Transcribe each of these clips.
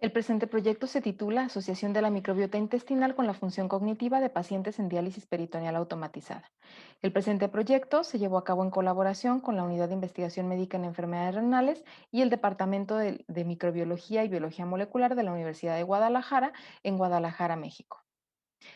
El presente proyecto se titula Asociación de la microbiota intestinal con la función cognitiva de pacientes en diálisis peritoneal automatizada. El presente proyecto se llevó a cabo en colaboración con la Unidad de Investigación Médica en Enfermedades Renales y el Departamento de Microbiología y Biología Molecular de la Universidad de Guadalajara, en Guadalajara, México.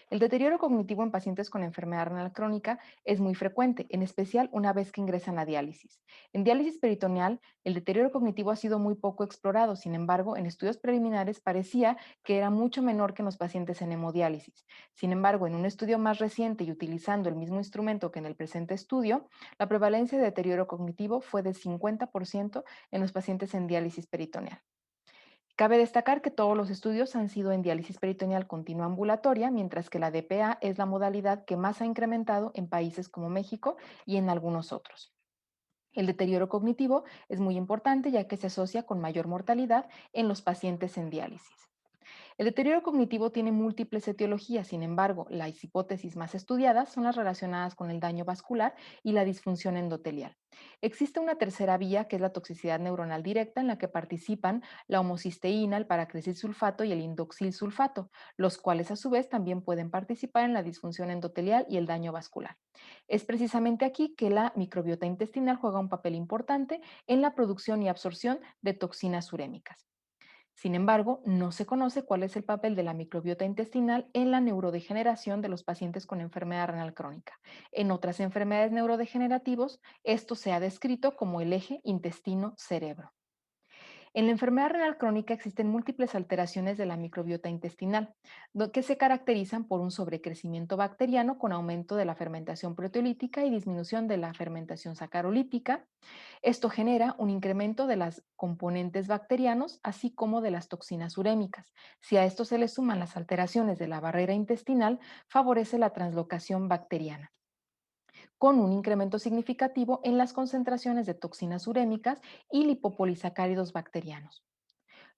El deterioro cognitivo en pacientes con enfermedad renal crónica es muy frecuente, en especial una vez que ingresan a diálisis. En diálisis peritoneal, el deterioro cognitivo ha sido muy poco explorado, sin embargo, en estudios preliminares parecía que era mucho menor que en los pacientes en hemodiálisis. Sin embargo, en un estudio más reciente y utilizando el mismo instrumento que en el presente estudio, la prevalencia de deterioro cognitivo fue de 50% en los pacientes en diálisis peritoneal. Cabe destacar que todos los estudios han sido en diálisis peritoneal continua ambulatoria, mientras que la DPA es la modalidad que más ha incrementado en países como México y en algunos otros. El deterioro cognitivo es muy importante ya que se asocia con mayor mortalidad en los pacientes en diálisis. El deterioro cognitivo tiene múltiples etiologías, sin embargo, las hipótesis más estudiadas son las relacionadas con el daño vascular y la disfunción endotelial. Existe una tercera vía que es la toxicidad neuronal directa en la que participan la homocisteína, el paracresil sulfato y el indoxil sulfato, los cuales a su vez también pueden participar en la disfunción endotelial y el daño vascular. Es precisamente aquí que la microbiota intestinal juega un papel importante en la producción y absorción de toxinas urémicas. Sin embargo, no se conoce cuál es el papel de la microbiota intestinal en la neurodegeneración de los pacientes con enfermedad renal crónica. En otras enfermedades neurodegenerativas, esto se ha descrito como el eje intestino-cerebro. En la enfermedad renal crónica existen múltiples alteraciones de la microbiota intestinal, que se caracterizan por un sobrecrecimiento bacteriano con aumento de la fermentación proteolítica y disminución de la fermentación sacarolítica. Esto genera un incremento de las componentes bacterianos, así como de las toxinas urémicas. Si a esto se le suman las alteraciones de la barrera intestinal, favorece la translocación bacteriana, con un incremento significativo en las concentraciones de toxinas urémicas y lipopolisacáridos bacterianos,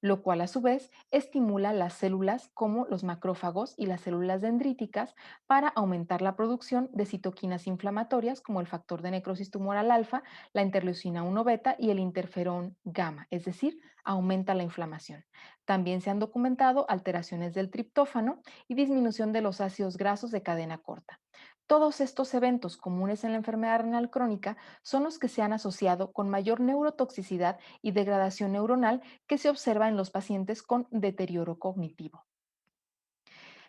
lo cual a su vez estimula las células como los macrófagos y las células dendríticas para aumentar la producción de citoquinas inflamatorias como el factor de necrosis tumoral alfa, la interleucina 1 beta y el interferón gamma, es decir, aumenta la inflamación. También se han documentado alteraciones del triptófano y disminución de los ácidos grasos de cadena corta. Todos estos eventos comunes en la enfermedad renal crónica son los que se han asociado con mayor neurotoxicidad y degradación neuronal que se observa en los pacientes con deterioro cognitivo.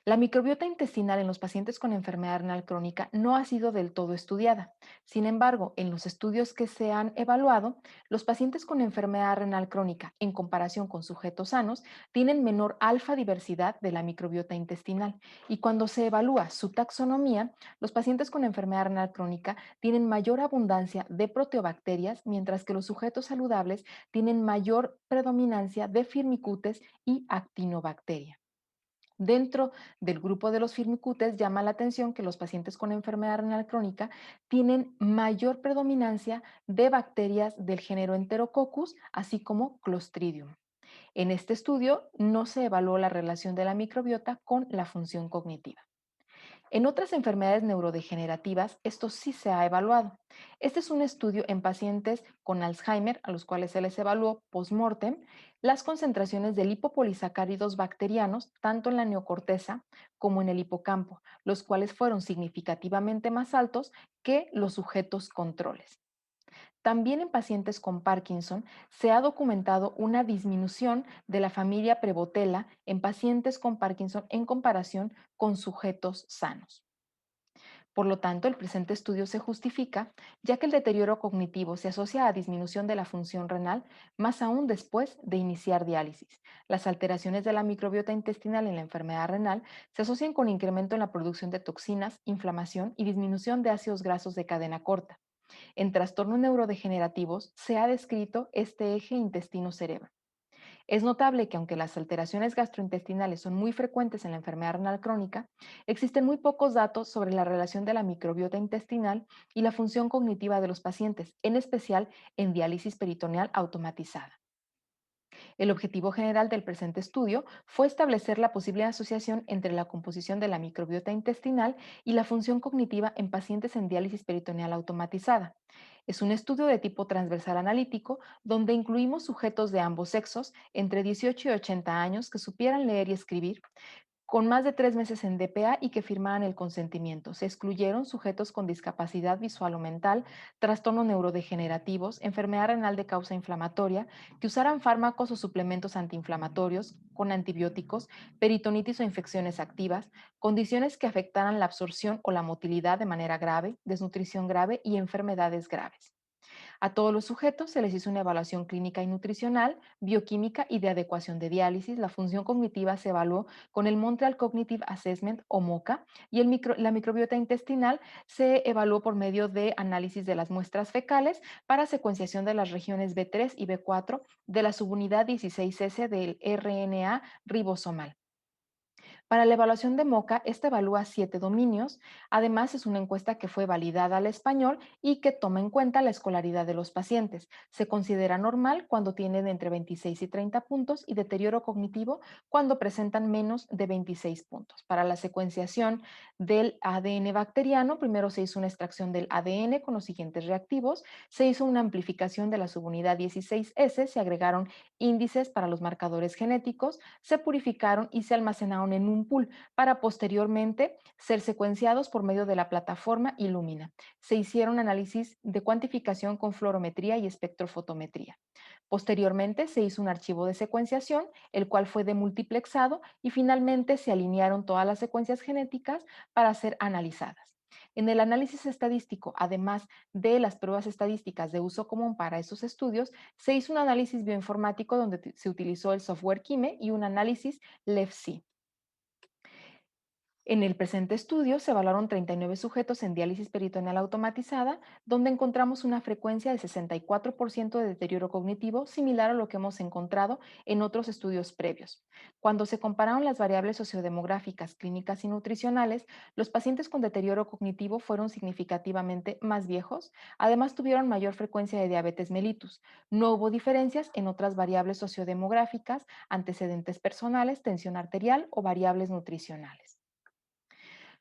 La microbiota intestinal en los pacientes con enfermedad renal crónica no ha sido del todo estudiada. Sin embargo, en los estudios que se han evaluado, los pacientes con enfermedad renal crónica, en comparación con sujetos sanos, tienen menor alfa diversidad de la microbiota intestinal. Y cuando se evalúa su taxonomía, los pacientes con enfermedad renal crónica tienen mayor abundancia de proteobacterias, mientras que los sujetos saludables tienen mayor predominancia de firmicutes y actinobacteria. Dentro del grupo de los firmicutes llama la atención que los pacientes con enfermedad renal crónica tienen mayor predominancia de bacterias del género Enterococcus, así como Clostridium. En este estudio no se evaluó la relación de la microbiota con la función cognitiva. En otras enfermedades neurodegenerativas, esto sí se ha evaluado. Este es un estudio en pacientes con Alzheimer, a los cuales se les evaluó post-mortem las concentraciones de lipopolisacáridos bacterianos, tanto en la neocorteza como en el hipocampo, los cuales fueron significativamente más altos que los sujetos controles. También en pacientes con Parkinson se ha documentado una disminución de la familia Prevotella en pacientes con Parkinson en comparación con sujetos sanos. Por lo tanto, el presente estudio se justifica, ya que el deterioro cognitivo se asocia a disminución de la función renal, más aún después de iniciar diálisis. Las alteraciones de la microbiota intestinal en la enfermedad renal se asocian con incremento en la producción de toxinas, inflamación y disminución de ácidos grasos de cadena corta. En trastornos neurodegenerativos se ha descrito este eje intestino-cerebro. Es notable que aunque las alteraciones gastrointestinales son muy frecuentes en la enfermedad renal crónica, existen muy pocos datos sobre la relación de la microbiota intestinal y la función cognitiva de los pacientes, en especial en diálisis peritoneal automatizada. El objetivo general del presente estudio fue establecer la posible asociación entre la composición de la microbiota intestinal y la función cognitiva en pacientes en diálisis peritoneal automatizada. Es un estudio de tipo transversal analítico donde incluimos sujetos de ambos sexos entre 18 y 80 años que supieran leer y escribir, con más de 3 meses en DPA y que firmaran el consentimiento. Se excluyeron sujetos con discapacidad visual o mental, trastornos neurodegenerativos, enfermedad renal de causa inflamatoria, que usaran fármacos o suplementos antiinflamatorios con antibióticos, peritonitis o infecciones activas, condiciones que afectaran la absorción o la motilidad de manera grave, desnutrición grave y enfermedades graves. A todos los sujetos se les hizo una evaluación clínica y nutricional, bioquímica y de adecuación de diálisis. La función cognitiva se evaluó con el Montreal Cognitive Assessment o MoCA y la microbiota intestinal se evaluó por medio de análisis de las muestras fecales para secuenciación de las regiones B3 y B4 de la subunidad 16S del RNA ribosomal. Para la evaluación de MoCA, esta evalúa 7 dominios. Además, es una encuesta que fue validada al español y que toma en cuenta la escolaridad de los pacientes. Se considera normal cuando tienen entre 26 y 30 puntos y deterioro cognitivo cuando presentan menos de 26 puntos. Para la secuenciación del ADN bacteriano, primero se hizo una extracción del ADN con los siguientes reactivos. Se hizo una amplificación de la subunidad 16S, se agregaron índices para los marcadores genéticos, se purificaron y se almacenaron en un pool para posteriormente ser secuenciados por medio de la plataforma Illumina. Se hicieron análisis de cuantificación con fluorometría y espectrofotometría. Posteriormente se hizo un archivo de secuenciación, el cual fue demultiplexado y finalmente se alinearon todas las secuencias genéticas para ser analizadas. En el análisis estadístico, además de las pruebas estadísticas de uso común para estos estudios, se hizo un análisis bioinformático donde se utilizó el software Kime y un análisis LEFC. En el presente estudio se evaluaron 39 sujetos en diálisis peritoneal automatizada, donde encontramos una frecuencia de 64% de deterioro cognitivo, similar a lo que hemos encontrado en otros estudios previos. Cuando se compararon las variables sociodemográficas, clínicas y nutricionales, los pacientes con deterioro cognitivo fueron significativamente más viejos, además tuvieron mayor frecuencia de diabetes mellitus. No hubo diferencias en otras variables sociodemográficas, antecedentes personales, tensión arterial o variables nutricionales.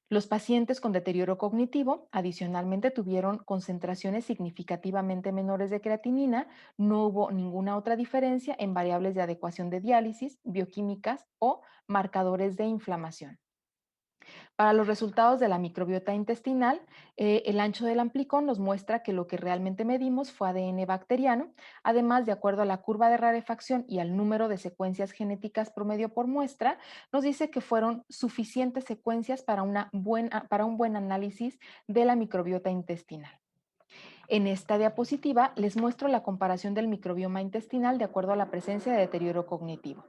Los pacientes con deterioro cognitivo adicionalmente tuvieron concentraciones significativamente menores de creatinina, no hubo ninguna otra diferencia en variables de adecuación de diálisis, bioquímicas o marcadores de inflamación. Para los resultados de la microbiota intestinal, el ancho del amplicón nos muestra que lo que realmente medimos fue ADN bacteriano. Además, de acuerdo a la curva de rarefacción y al número de secuencias genéticas promedio por muestra, nos dice que fueron suficientes secuencias para un buen análisis de la microbiota intestinal. En esta diapositiva les muestro la comparación del microbioma intestinal de acuerdo a la presencia de deterioro cognitivo.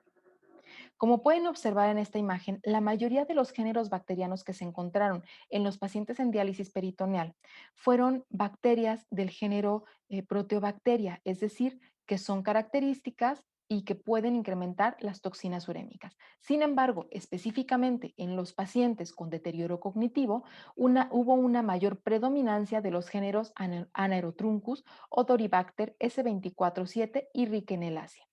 Como pueden observar en esta imagen, la mayoría de los géneros bacterianos que se encontraron en los pacientes en diálisis peritoneal fueron bacterias del género Proteobacteria, es decir, que son características y que pueden incrementar las toxinas urémicas. Sin embargo, específicamente en los pacientes con deterioro cognitivo, hubo una mayor predominancia de los géneros Anaerotruncus, Odoribacter, S247 y Rickenelacia.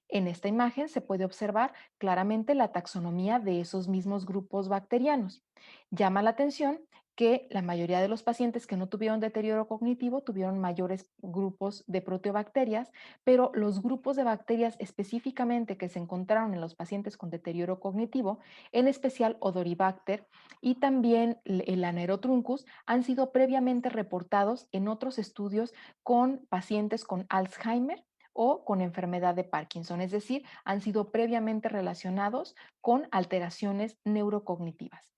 En esta imagen se puede observar claramente la taxonomía de esos mismos grupos bacterianos. Llama la atención que la mayoría de los pacientes que no tuvieron deterioro cognitivo tuvieron mayores grupos de proteobacterias, pero los grupos de bacterias específicamente que se encontraron en los pacientes con deterioro cognitivo, en especial Odoribacter y también el Anaerotruncus, han sido previamente reportados en otros estudios con pacientes con Alzheimer o con enfermedad de Parkinson, es decir, han sido previamente relacionados con alteraciones neurocognitivas.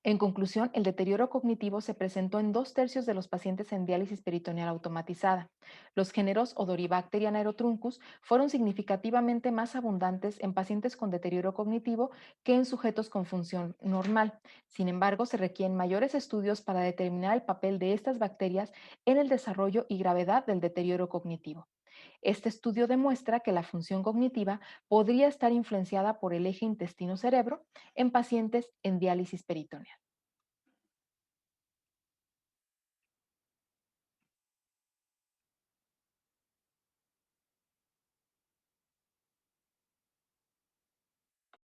En conclusión, el deterioro cognitivo se presentó en 2/3 de los pacientes en diálisis peritoneal automatizada. Los géneros Odoribacter y Anaerotruncus fueron significativamente más abundantes en pacientes con deterioro cognitivo que en sujetos con función normal. Sin embargo, se requieren mayores estudios para determinar el papel de estas bacterias en el desarrollo y gravedad del deterioro cognitivo. Este estudio demuestra que la función cognitiva podría estar influenciada por el eje intestino-cerebro en pacientes en diálisis peritoneal.